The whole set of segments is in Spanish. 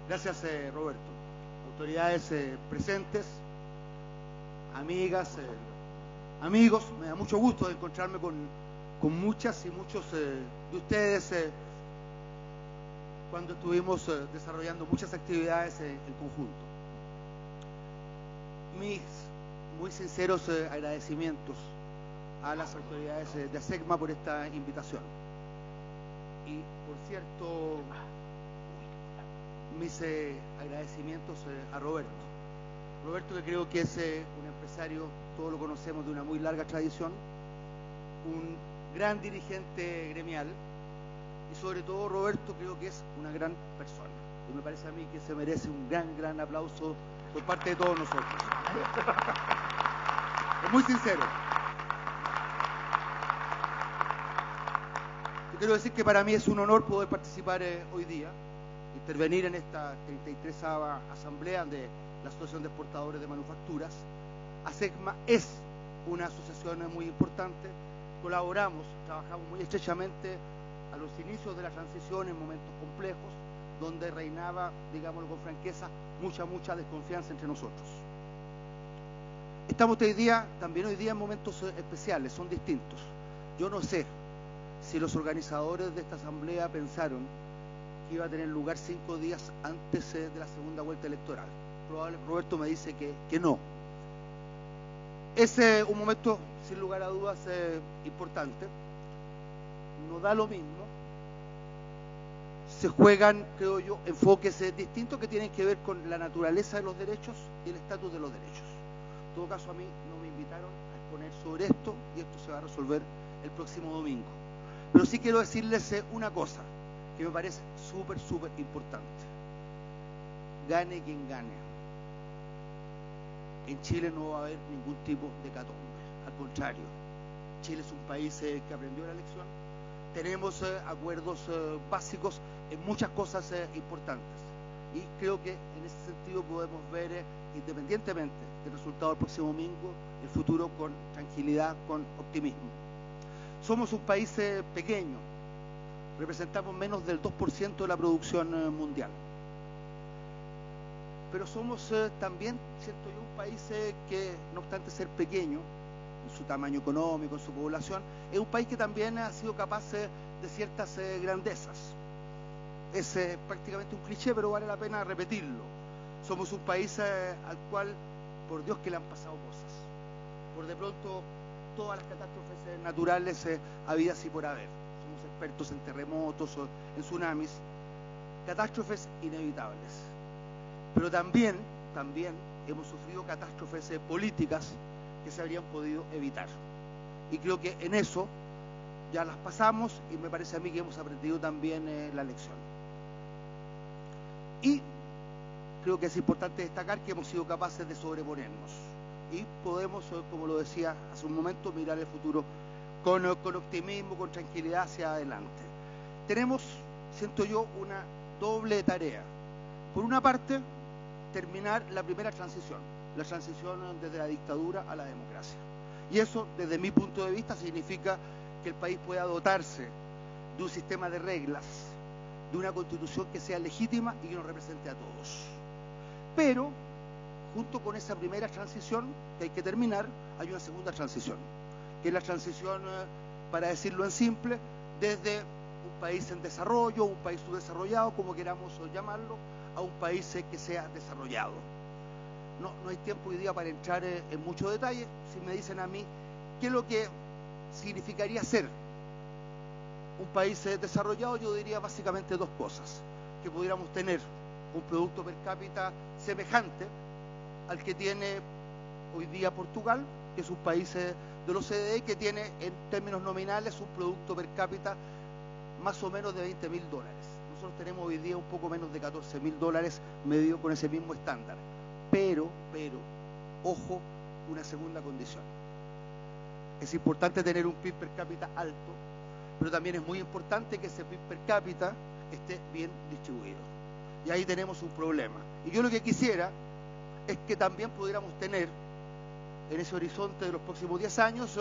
Gracias, Roberto. Autoridades presentes, amigas, amigos, me da mucho gusto encontrarme con muchas y muchos de ustedes cuando estuvimos desarrollando muchas actividades en conjunto. Mis muy sinceros agradecimientos a las autoridades de ASECMA por esta invitación. Y, por cierto, mis agradecimientos a Roberto. Roberto, que creo que es un empresario, todos lo conocemos, de una muy larga tradición, un gran dirigente gremial y sobre todo Roberto creo que es una gran persona. Y me parece a mí que se merece un gran aplauso por parte de todos nosotros. Es muy sincero. Yo quiero decir que para mí es un honor poder participar hoy día, intervenir en esta 33ª asamblea de la Asociación de Exportadores de Manufacturas. ASECMA es una asociación muy importante, colaboramos, trabajamos muy estrechamente a los inicios de la transición en momentos complejos, donde reinaba, digámoslo con franqueza, mucha desconfianza entre nosotros. Estamos también hoy día en momentos especiales, son distintos. Yo no sé si los organizadores de esta asamblea pensaron que iba a tener lugar 5 días antes de la segunda vuelta electoral. Roberto me dice que no. Es un momento, sin lugar a dudas, importante. No da lo mismo. Se juegan, creo yo, enfoques distintos que tienen que ver con la naturaleza de los derechos y el estatus de los derechos. En todo caso, a mí no me invitaron a exponer sobre esto y esto se va a resolver el próximo domingo. Pero sí quiero decirles una cosa que me parece súper importante. Gane quien gane. En Chile no va a haber ningún tipo de hecatombe. Al contrario, Chile es un país que aprendió la lección. Tenemos acuerdos básicos en muchas cosas importantes. Y creo que en ese sentido podemos ver, independientemente del resultado del próximo domingo, el futuro con tranquilidad, con optimismo. Somos un país pequeño. Representamos menos del 2% de la producción mundial. Pero somos también, siento yo, un país que, no obstante ser pequeño, en su tamaño económico, en su población, es un país que también ha sido capaz de ciertas grandezas. Es prácticamente un cliché, pero vale la pena repetirlo. Somos un país al cual, por Dios, que le han pasado cosas. Por de pronto, todas las catástrofes naturales habidas y por haber. Somos expertos en terremotos, en tsunamis, catástrofes inevitables. Pero también hemos sufrido catástrofes políticas que se habrían podido evitar. Y creo que en eso ya las pasamos y me parece a mí que hemos aprendido también la lección. Y creo que es importante destacar que hemos sido capaces de sobreponernos. Y podemos, como lo decía hace un momento, mirar el futuro con optimismo, con tranquilidad hacia adelante. Tenemos, siento yo, una doble tarea. Por una parte, terminar la primera transición, la transición desde la dictadura a la democracia. Y eso, desde mi punto de vista, significa que el país pueda dotarse de un sistema de reglas, de una constitución que sea legítima y que nos represente a todos. Pero, junto con esa primera transición que hay que terminar, hay una segunda transición, que es la transición, para decirlo en simple, desde un país en desarrollo, un país subdesarrollado, como queramos llamarlo, a un país que sea desarrollado. No hay tiempo hoy día para entrar en mucho detalle. Si me dicen a mí qué es lo que significaría ser un país desarrollado, yo diría básicamente dos cosas: que pudiéramos tener un producto per cápita semejante al que tiene hoy día Portugal, que es un país de la OCDE, que tiene en términos nominales un producto per cápita más o menos de $20.000. Nosotros tenemos hoy día un poco menos de $14.000 medido con ese mismo estándar. Pero, ojo, una segunda condición. Es importante tener un PIB per cápita alto, pero también es muy importante que ese PIB per cápita esté bien distribuido. Y ahí tenemos un problema. Y yo lo que quisiera es que también pudiéramos tener, en ese horizonte de los próximos 10 años,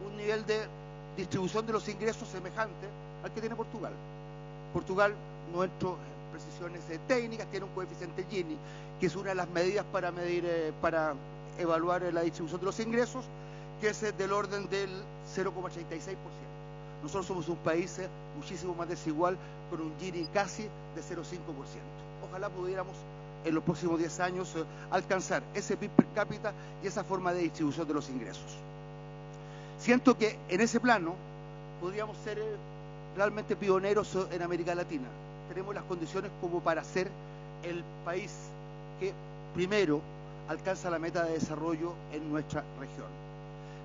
un nivel de distribución de los ingresos semejante al que tiene Portugal. Portugal, no entro en precisiones técnicas, tiene un coeficiente Gini, que es una de las medidas para medir, para evaluar la distribución de los ingresos, que es del orden del 0,86%. Nosotros somos un país muchísimo más desigual, con un Gini casi de 0,5%. Ojalá pudiéramos en los próximos 10 años alcanzar ese PIB per cápita y esa forma de distribución de los ingresos. Siento que en ese plano podríamos ser realmente pioneros en América Latina. Tenemos las condiciones como para ser el país que primero alcanza la meta de desarrollo en nuestra región.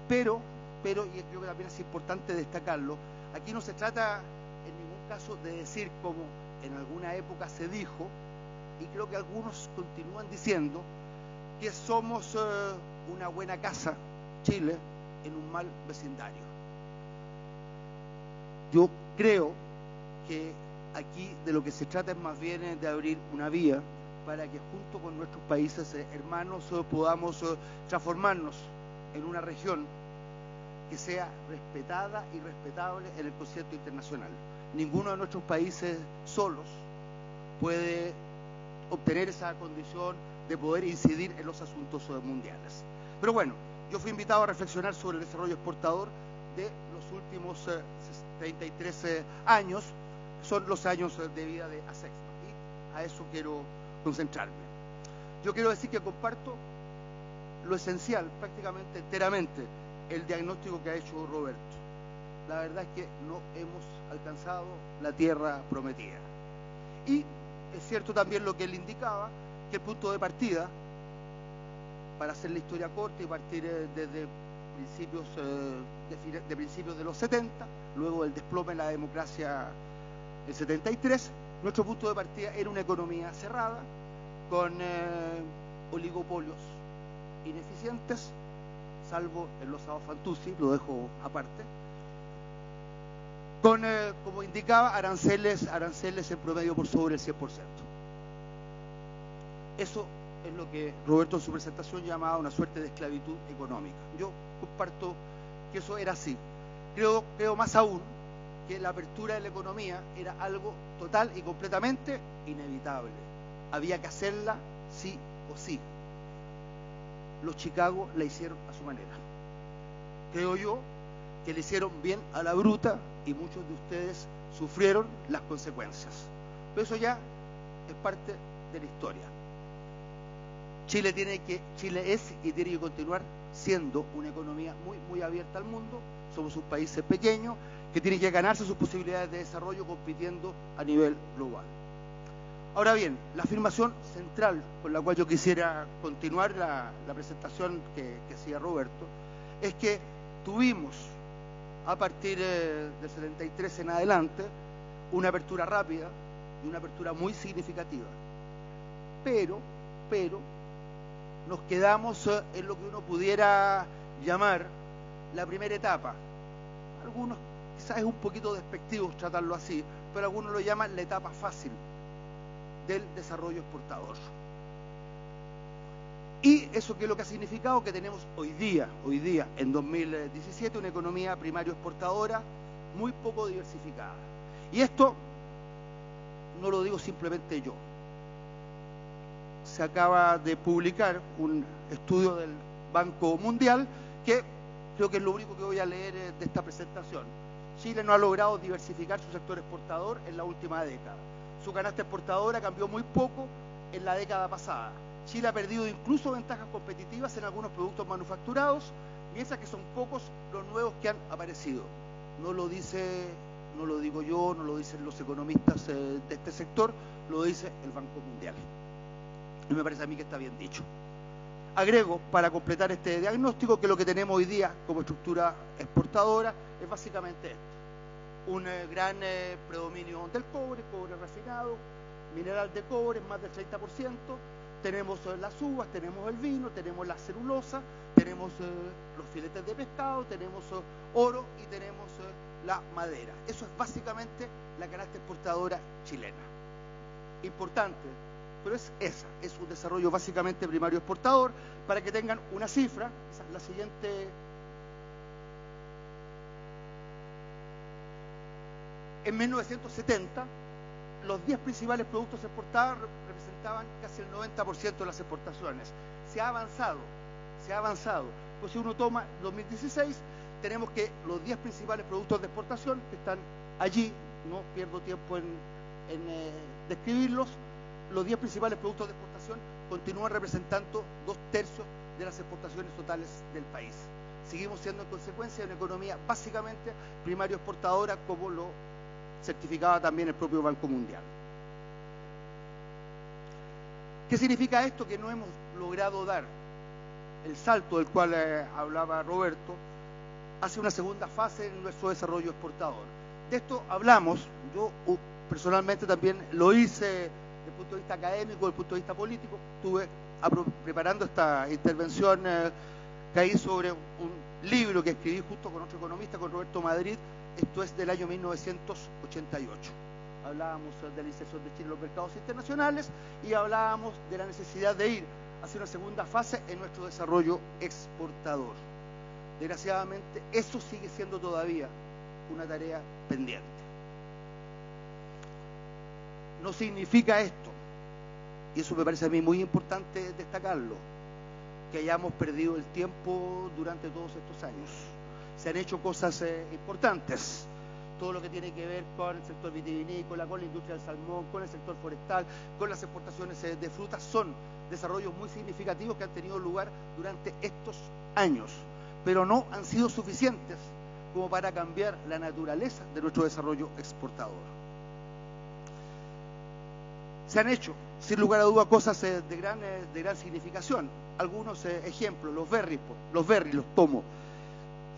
Pero, y creo que también es importante destacarlo, aquí no se trata en ningún caso de decir como en alguna época se dijo, y creo que algunos continúan diciendo, que somos una buena casa, Chile, en un mal vecindario. Yo creo que aquí de lo que se trata es más bien de abrir una vía para que junto con nuestros países hermanos podamos transformarnos en una región que sea respetada y respetable en el concierto internacional. Ninguno de nuestros países solos puede obtener esa condición de poder incidir en los asuntos mundiales. Pero bueno, yo fui invitado a reflexionar sobre el desarrollo exportador de los últimos 33 años, que son los años de vida de ASEXPA, y a eso quiero concentrarme. Yo quiero decir que comparto lo esencial, prácticamente enteramente, el diagnóstico que ha hecho Roberto. La verdad es que no hemos alcanzado la tierra prometida. Y es cierto también lo que él indicaba, que el punto de partida, para hacer la historia corta y partir desde principios de los 70, luego del desplome de la democracia el 73, nuestro punto de partida era una economía cerrada, con oligopolios ineficientes, salvo en los Fantuzzi, lo dejo aparte, con, como indicaba, aranceles en promedio por sobre el 100%. Eso es lo que Roberto en su presentación llamaba una suerte de esclavitud económica. Yo comparto que eso era así. Creo más aún que la apertura de la economía era algo total y completamente inevitable. Había que hacerla sí o sí. Los Chicago la hicieron a su manera. Creo yo que le hicieron bien a la bruta y muchos de ustedes sufrieron las consecuencias. Pero eso ya es parte de la historia. Chile es y tiene que continuar siendo una economía muy abierta al mundo. Somos un país pequeño que tiene que ganarse sus posibilidades de desarrollo compitiendo a nivel global. Ahora bien, la afirmación central con la cual yo quisiera continuar la presentación que hacía Roberto es que tuvimos a partir del 73 en adelante una apertura rápida y una apertura muy significativa. Pero nos quedamos en lo que uno pudiera llamar la primera etapa. Algunos quizás es un poquito despectivo tratarlo así, pero algunos lo llaman la etapa fácil del desarrollo exportador. Y eso que es lo que ha significado que tenemos hoy día, en 2017, una economía primario exportadora muy poco diversificada. Y esto no lo digo simplemente yo. Se acaba de publicar un estudio del Banco Mundial que creo que es lo único que voy a leer de esta presentación. Chile no ha logrado diversificar su sector exportador en la última década. Su canasta exportadora cambió muy poco en la década pasada. Chile ha perdido incluso ventajas competitivas en algunos productos manufacturados, mientras que son pocos los nuevos que han aparecido. No lo digo yo, no lo dicen los economistas de este sector, lo dice el Banco Mundial. Y me parece a mí que está bien dicho. Agrego, para completar este diagnóstico, que lo que tenemos hoy día como estructura exportadora es básicamente esto. Un gran predominio del cobre refinado, mineral de cobre, más del 30%, tenemos las uvas, tenemos el vino, tenemos la celulosa, tenemos los filetes de pescado, tenemos oro y tenemos la madera. Eso es básicamente la canasta exportadora chilena. Importante, pero es un desarrollo básicamente primario exportador. Para que tengan una cifra, la siguiente. En 1970, los 10 principales productos exportados representaban casi el 90% de las exportaciones. Se ha avanzado. Pues si uno toma 2016, tenemos que los 10 principales productos de exportación que están allí, no pierdo tiempo en describirlos, los 10 principales productos de exportación continúan representando 2/3 de las exportaciones totales del país. Seguimos siendo en consecuencia una economía básicamente primario exportadora, como lo certificaba también el propio Banco Mundial. ¿Qué significa esto? Que no hemos logrado dar el salto del cual hablaba Roberto hacia una segunda fase en nuestro desarrollo exportador. De esto hablamos, yo personalmente también lo hice desde el punto de vista académico, desde el punto de vista político. Estuve preparando esta intervención, caí sobre un libro que escribí justo con otro economista, con Roberto Madrid. Esto es del año 1988. Hablábamos de la inserción de Chile en los mercados internacionales y hablábamos de la necesidad de ir hacia una segunda fase en nuestro desarrollo exportador. Desgraciadamente, eso sigue siendo todavía una tarea pendiente. No significa esto, y eso me parece a mí muy importante destacarlo, que hayamos perdido el tiempo durante todos estos años. Se han hecho cosas importantes, todo lo que tiene que ver con el sector vitivinícola, con la industria del salmón, con el sector forestal, con las exportaciones de frutas, son desarrollos muy significativos que han tenido lugar durante estos años, pero no han sido suficientes como para cambiar la naturaleza de nuestro desarrollo exportador. Se han hecho, sin lugar a duda, cosas de gran significación. Algunos ejemplos, los berries, los tomo.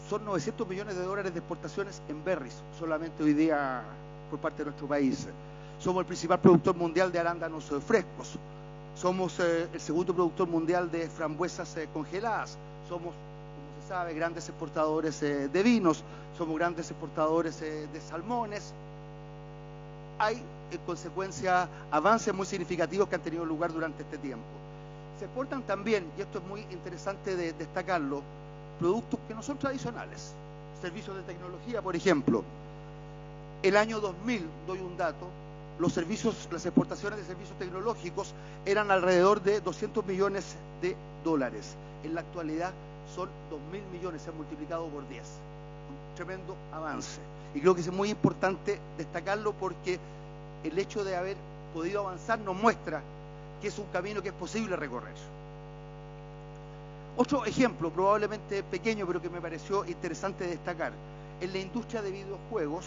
Son 900 millones de dólares de exportaciones en berries, solamente hoy día por parte de nuestro país. Somos el principal productor mundial de arándanos frescos. Somos el segundo productor mundial de frambuesas congeladas. Somos, como se sabe, grandes exportadores de vinos. Somos grandes exportadores de salmones. Hay, en consecuencia, avances muy significativos que han tenido lugar durante este tiempo. Se exportan también, y esto es muy interesante de destacarlo, productos que no son tradicionales. Servicios de tecnología, por ejemplo. El año 2000, doy un dato, las exportaciones de servicios tecnológicos eran alrededor de 200 millones de dólares. En la actualidad son 2.000 millones, se han multiplicado por 10. Un tremendo avance. Y creo que es muy importante destacarlo porque el hecho de haber podido avanzar nos muestra que es un camino que es posible recorrer. Otro ejemplo, probablemente pequeño, pero que me pareció interesante destacar. En la industria de videojuegos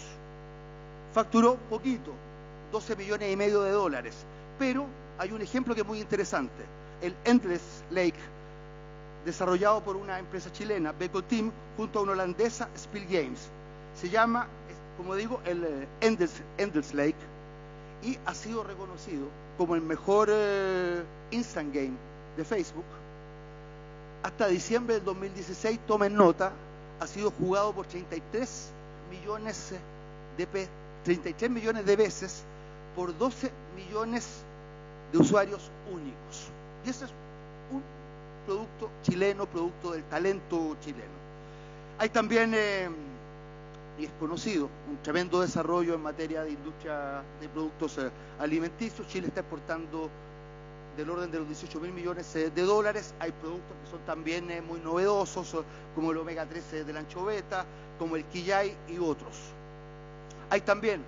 facturó poquito, 12 millones y medio de dólares. Pero hay un ejemplo que es muy interesante. El Endless Lake, desarrollado por una empresa chilena, Beko Team, junto a una holandesa, Spiel Games. Se llama, como digo, el Endless Lake, y ha sido reconocido como el mejor instant game de Facebook. Hasta diciembre del 2016, tomen nota, ha sido jugado por 33 millones de veces por 12 millones de usuarios únicos. Y ese es un producto chileno, producto del talento chileno. Hay también, y es conocido, un tremendo desarrollo en materia de industria de productos alimenticios. Chile está exportando del orden de los 18.000 millones de dólares. Hay productos que son también muy novedosos, como el omega 3 de la anchoveta, como el quillay y otros. Hay también,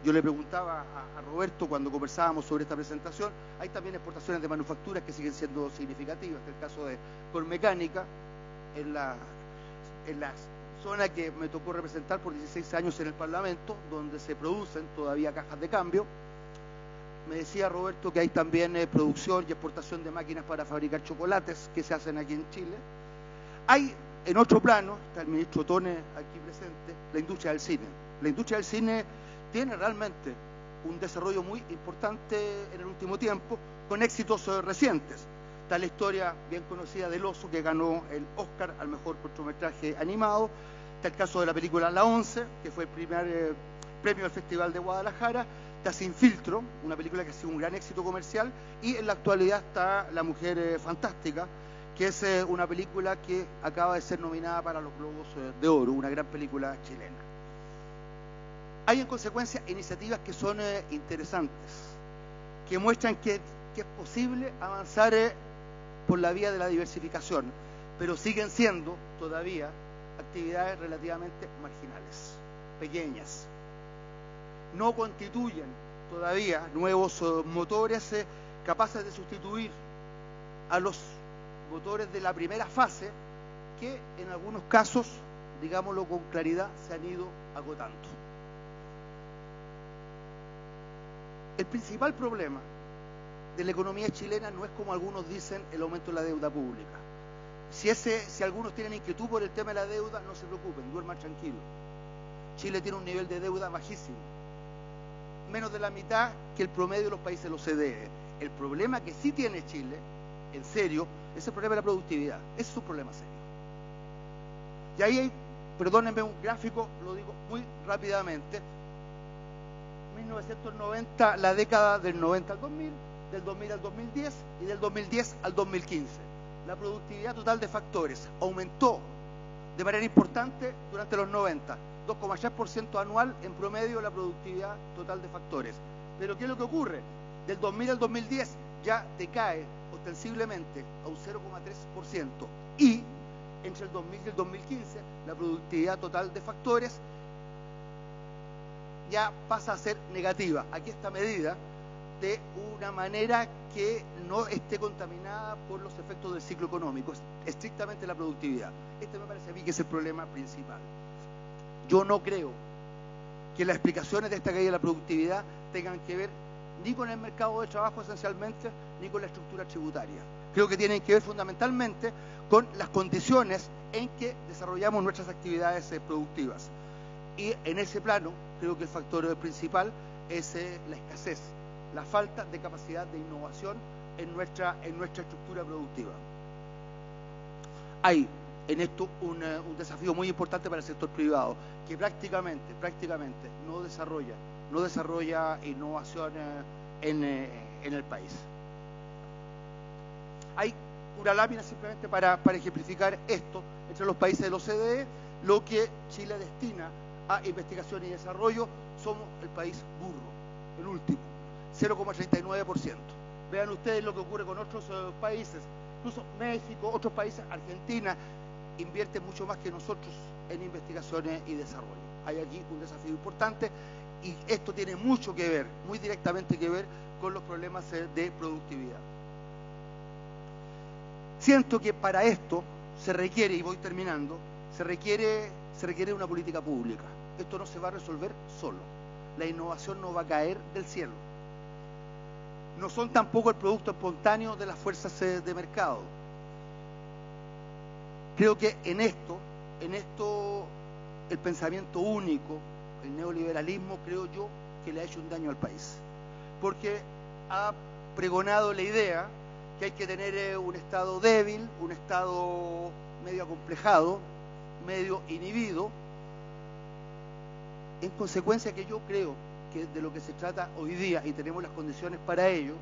yo le preguntaba a Roberto cuando conversábamos sobre esta presentación, hay también exportaciones de manufacturas que siguen siendo significativas. Este es el caso de Cormecánica, en la zona que me tocó representar por 16 años en el Parlamento, donde se producen todavía cajas de cambio. Me decía Roberto que hay también producción y exportación de máquinas para fabricar chocolates que se hacen aquí en Chile. Hay, en otro plano, está el ministro Tone aquí presente, la industria del cine. La industria del cine tiene realmente un desarrollo muy importante en el último tiempo, con éxitos recientes. Está la historia bien conocida del Oso, que ganó el Oscar al mejor cortometraje animado. Está el caso de la película La Once, que fue el primer premio del Festival de Guadalajara. Está Sin Filtro, una película que ha sido un gran éxito comercial. Y en la actualidad está La Mujer Fantástica, que es una película que acaba de ser nominada para los Globos de Oro, una gran película chilena. Hay en consecuencia iniciativas que son interesantes, que muestran que es posible avanzar por la vía de la diversificación, pero siguen siendo todavía actividades relativamente marginales, pequeñas. No constituyen todavía nuevos motores capaces de sustituir a los motores de la primera fase, que en algunos casos, digámoslo con claridad, se han ido agotando. El principal problema de la economía chilena no es, como algunos dicen, el aumento de la deuda pública. Si algunos tienen inquietud por el tema de la deuda, no se preocupen, duerman tranquilos. Chile tiene un nivel de deuda bajísimo, menos de la mitad que el promedio de los países de la OCDE. El problema que sí tiene Chile, en serio, es el problema de la productividad. Ese es un problema serio. Y ahí hay, perdónenme, un gráfico, lo digo muy rápidamente. 1990, la década del 90 al 2000, del 2000 al 2010 y del 2010 al 2015. La productividad total de factores aumentó de manera importante durante los 90, 2,3% anual en promedio la productividad total de factores. Pero ¿qué es lo que ocurre? Del 2000 al 2010 ya decae ostensiblemente a un 0,3% y entre el 2000 y el 2015 la productividad total de factores ya pasa a ser negativa. Aquí está medida de una manera que no esté contaminada por los efectos del ciclo económico, es estrictamente la productividad. Este me parece a mí que es el problema principal. Yo no creo que las explicaciones de esta caída de la productividad tengan que ver ni con el mercado de trabajo esencialmente, ni con la estructura tributaria. Creo que tienen que ver fundamentalmente con las condiciones en que desarrollamos nuestras actividades productivas. Y en ese plano, creo que el factor principal es la escasez, la falta de capacidad de innovación en nuestra estructura productiva. Hay en esto un desafío muy importante para el sector privado, que prácticamente no desarrolla innovación en el país. Hay una lámina simplemente para ejemplificar esto entre los países de la OCDE, lo que Chile destina a investigación y desarrollo. Somos el país burro, el último, 0,39%. Vean ustedes lo que ocurre con otros países, incluso México, otros países, Argentina, invierte mucho más que nosotros en investigaciones y desarrollo. Hay aquí un desafío importante y esto tiene mucho que ver, muy directamente que ver con los problemas de productividad. Siento que para esto se requiere, y voy terminando, se requiere una política pública. Esto no se va a resolver solo. La innovación no va a caer del cielo. No son tampoco el producto espontáneo de las fuerzas de mercado. Creo que en esto el pensamiento único, el neoliberalismo, creo yo, que le ha hecho un daño al país. Porque ha pregonado la idea que hay que tener un Estado débil, un Estado medio acomplejado, medio inhibido. En consecuencia, que yo creo que de lo que se trata hoy día, y tenemos las condiciones para ello,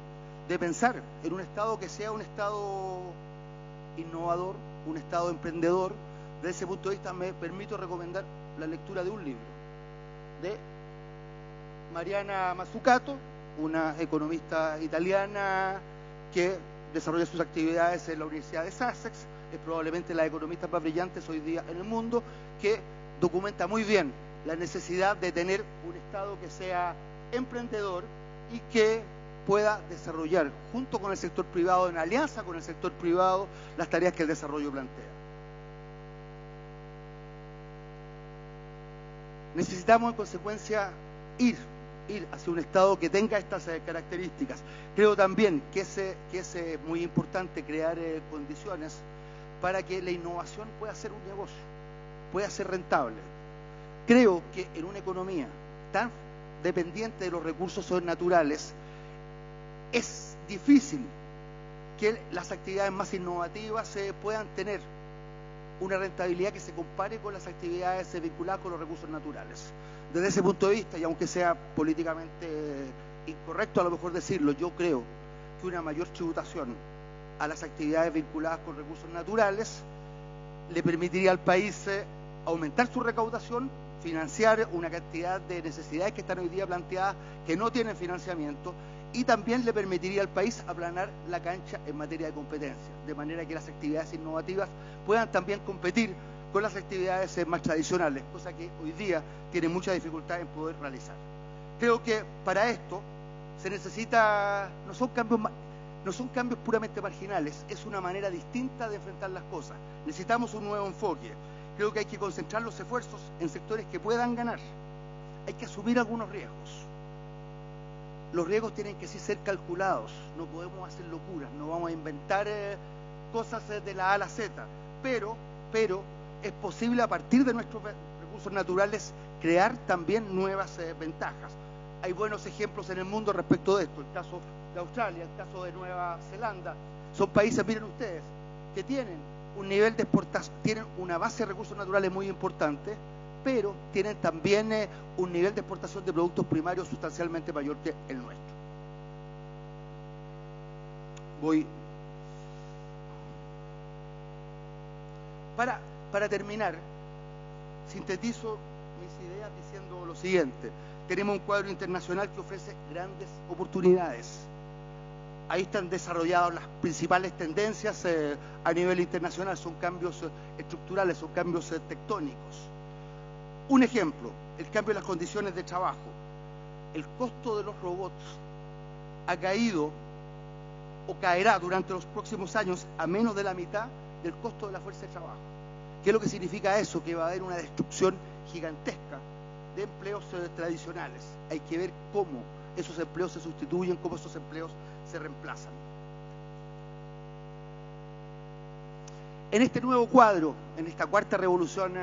de pensar en un Estado que sea un Estado innovador, un Estado emprendedor. Desde ese punto de vista me permito recomendar la lectura de un libro de Mariana Mazzucato, una economista italiana que desarrolla sus actividades en la Universidad de Sussex, es probablemente la economista más brillante hoy día en el mundo, que documenta muy bien la necesidad de tener un Estado que sea emprendedor y que pueda desarrollar junto con el sector privado, en alianza con el sector privado, las tareas que el desarrollo plantea. Necesitamos en consecuencia ir hacia un Estado que tenga estas características. Creo también que es muy importante crear condiciones para que la innovación pueda ser un negocio, pueda ser rentable. Creo que en una economía tan dependiente de los recursos naturales, es difícil que las actividades más innovativas puedan tener una rentabilidad que se compare con las actividades vinculadas con los recursos naturales. Desde ese punto de vista, y aunque sea políticamente incorrecto a lo mejor decirlo, yo creo que una mayor tributación a las actividades vinculadas con recursos naturales le permitiría al país aumentar su recaudación financiar una cantidad de necesidades que están hoy día planteadas que no tienen financiamiento, y también le permitiría al país aplanar la cancha en materia de competencia, de manera que las actividades innovativas puedan también competir con las actividades más tradicionales, cosa que hoy día tiene mucha dificultad en poder realizar. Creo que para esto se necesita, no son cambios puramente marginales, es una manera distinta de enfrentar las cosas. Necesitamos un nuevo enfoque. Creo que hay que concentrar los esfuerzos en sectores que puedan ganar. Hay que asumir algunos riesgos. Los riesgos tienen que sí ser calculados, no podemos hacer locuras, no vamos a inventar cosas de la A a la Z, pero es posible a partir de nuestros recursos naturales crear también nuevas ventajas. Hay buenos ejemplos en el mundo respecto de esto, el caso de Australia, el caso de Nueva Zelanda. Son países, miren ustedes, que tienen un nivel de exportación, tienen una base de recursos naturales muy importante, pero tienen también un nivel de exportación de productos primarios sustancialmente mayor que el nuestro. Para terminar, sintetizo mis ideas diciendo lo siguiente. Tenemos un cuadro internacional que ofrece grandes oportunidades. Ahí están desarrolladas las principales tendencias a nivel internacional, son cambios estructurales, son cambios tectónicos. Un ejemplo, el cambio en las condiciones de trabajo. El costo de los robots ha caído o caerá durante los próximos años a menos de la mitad del costo de la fuerza de trabajo. ¿Qué es lo que significa eso? Que va a haber una destrucción gigantesca de empleos tradicionales. Hay que ver cómo esos empleos se sustituyen, cómo esos empleos se reemplazan. En este nuevo cuadro, en esta cuarta revolución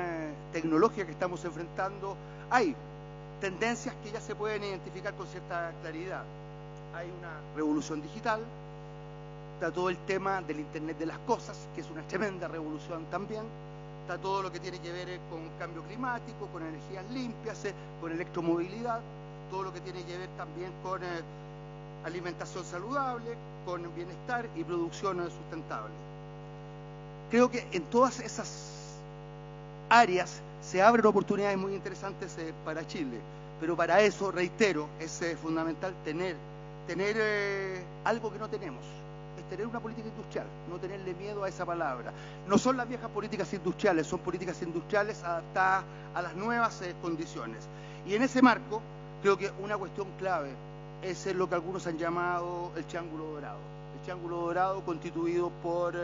tecnológica que estamos enfrentando, hay tendencias que ya se pueden identificar con cierta claridad. Hay una revolución digital, está todo el tema del Internet de las cosas, que es una tremenda revolución también, está todo lo que tiene que ver con cambio climático, con energías limpias, con electromovilidad, todo lo que tiene que ver también con alimentación saludable, con bienestar y producción sustentable. Creo que en todas esas áreas se abren oportunidades muy interesantes para Chile, pero para eso, reitero, es fundamental tener algo que no tenemos, es tener una política industrial, no tenerle miedo a esa palabra. No son las viejas políticas industriales, son políticas industriales adaptadas a las nuevas condiciones. Y en ese marco, creo que una cuestión clave es lo que algunos han llamado el triángulo dorado. El triángulo dorado constituido por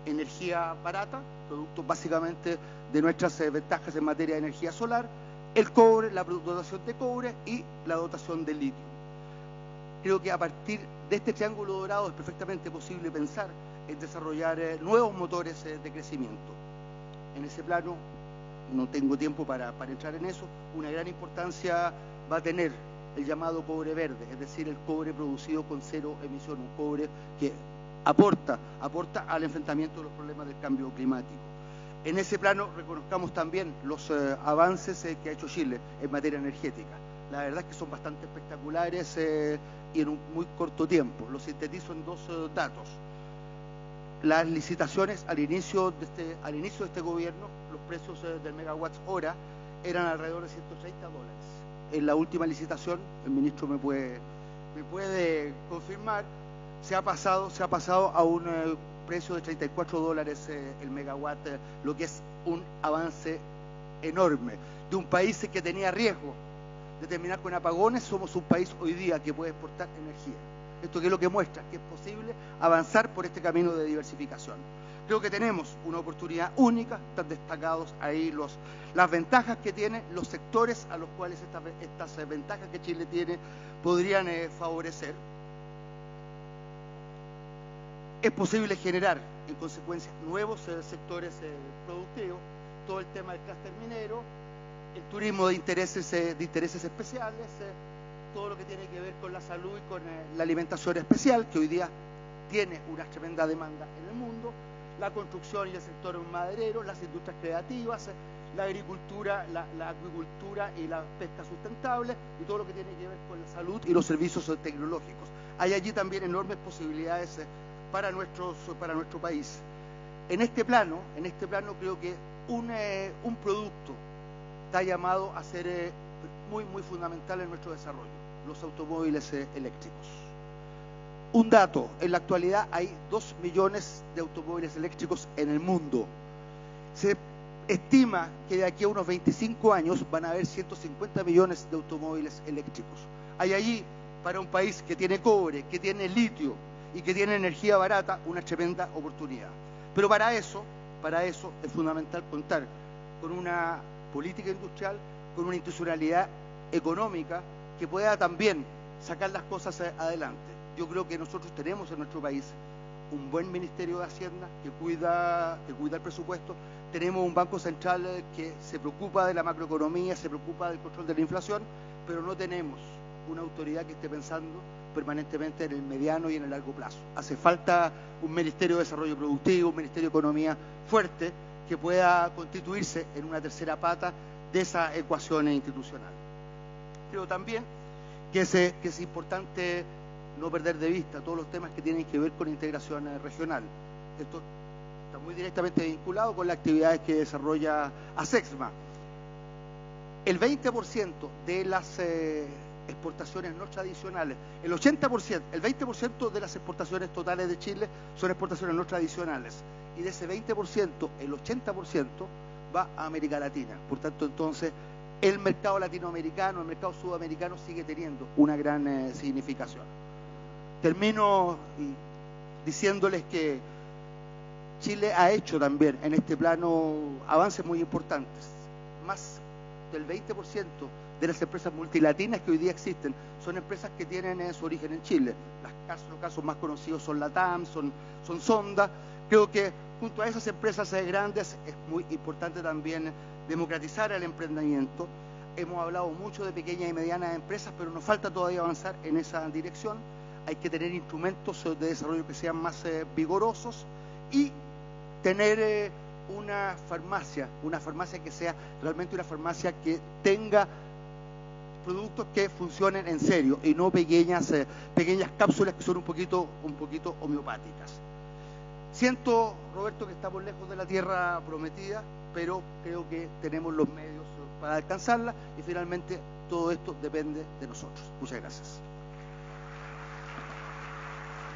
energía barata, producto básicamente de nuestras ventajas en materia de energía solar, el cobre, la dotación de cobre y la dotación de litio. Creo que a partir de este triángulo dorado es perfectamente posible pensar en desarrollar nuevos motores de crecimiento. En ese plano, no tengo tiempo para entrar en eso, una gran importancia va a tener el llamado cobre verde, es decir, el cobre producido con cero emisión, un cobre que aporta al enfrentamiento de los problemas del cambio climático. En ese plano reconozcamos también los avances que ha hecho Chile en materia energética. La verdad es que son bastante espectaculares y en un muy corto tiempo. Los sintetizo en dos datos. Las licitaciones al inicio de este gobierno, los precios del megawatt hora eran alrededor de $130. En la última licitación, el ministro me puede confirmar, se ha pasado a un precio de $34 el megawatt, lo que es un avance enorme. De un país que tenía riesgo de terminar con apagones, somos un país hoy día que puede exportar energía. Esto que es lo que muestra que es posible avanzar por este camino de diversificación. Creo que tenemos una oportunidad única, están destacados ahí las ventajas que tienen los sectores a los cuales estas ventajas que Chile tiene podrían favorecer. Es posible generar, en consecuencia, nuevos sectores productivos, todo el tema del clúster minero, el turismo de intereses especiales, todo lo que tiene que ver con la salud y con la alimentación especial, que hoy día tiene una tremenda demanda en el mundo, la construcción y el sector maderero, las industrias creativas, la agricultura, la acuicultura y la pesca sustentable, y todo lo que tiene que ver con la salud y los servicios tecnológicos. Hay allí también enormes posibilidades para nuestro país. En este plano creo que un producto está llamado a ser muy fundamental en nuestro desarrollo, los automóviles eléctricos. Un dato, en la actualidad hay 2 millones de automóviles eléctricos en el mundo. Se estima que de aquí a unos 25 años van a haber 150 millones de automóviles eléctricos. Hay allí, para un país que tiene cobre, que tiene litio y que tiene energía barata, una tremenda oportunidad. Pero para eso es fundamental contar con una política industrial, con una institucionalidad económica que pueda también sacar las cosas adelante. Yo creo que nosotros tenemos en nuestro país un buen Ministerio de Hacienda que cuida el presupuesto, tenemos un Banco Central que se preocupa de la macroeconomía, se preocupa del control de la inflación, pero no tenemos una autoridad que esté pensando permanentemente en el mediano y en el largo plazo. Hace falta un Ministerio de Desarrollo Productivo, un Ministerio de Economía fuerte que pueda constituirse en una tercera pata de esa ecuación institucional. Creo también que es importante no perder de vista todos los temas que tienen que ver con integración regional. Esto está muy directamente vinculado con las actividades que desarrolla ASEXMA. El 20% de las exportaciones no tradicionales, el 20% de las exportaciones totales de Chile son exportaciones no tradicionales, y de ese 20%, el 80% va a América Latina. Por tanto, entonces, el mercado latinoamericano, el mercado sudamericano sigue teniendo una gran significación. Termino diciéndoles que Chile ha hecho también en este plano avances muy importantes. Más del 20% de las empresas multilatinas que hoy día existen son empresas que tienen su origen en Chile. Los casos más conocidos son LATAM, son Sonda. Creo que junto a esas empresas grandes es muy importante también democratizar el emprendimiento. Hemos hablado mucho de pequeñas y medianas empresas, pero nos falta todavía avanzar en esa dirección. Hay que tener instrumentos de desarrollo que sean más vigorosos y tener una farmacia que sea realmente una farmacia que tenga productos que funcionen en serio y no pequeñas cápsulas que son un poquito homeopáticas. Siento, Roberto, que estamos lejos de la tierra prometida, pero creo que tenemos los medios para alcanzarla y finalmente todo esto depende de nosotros. Muchas gracias.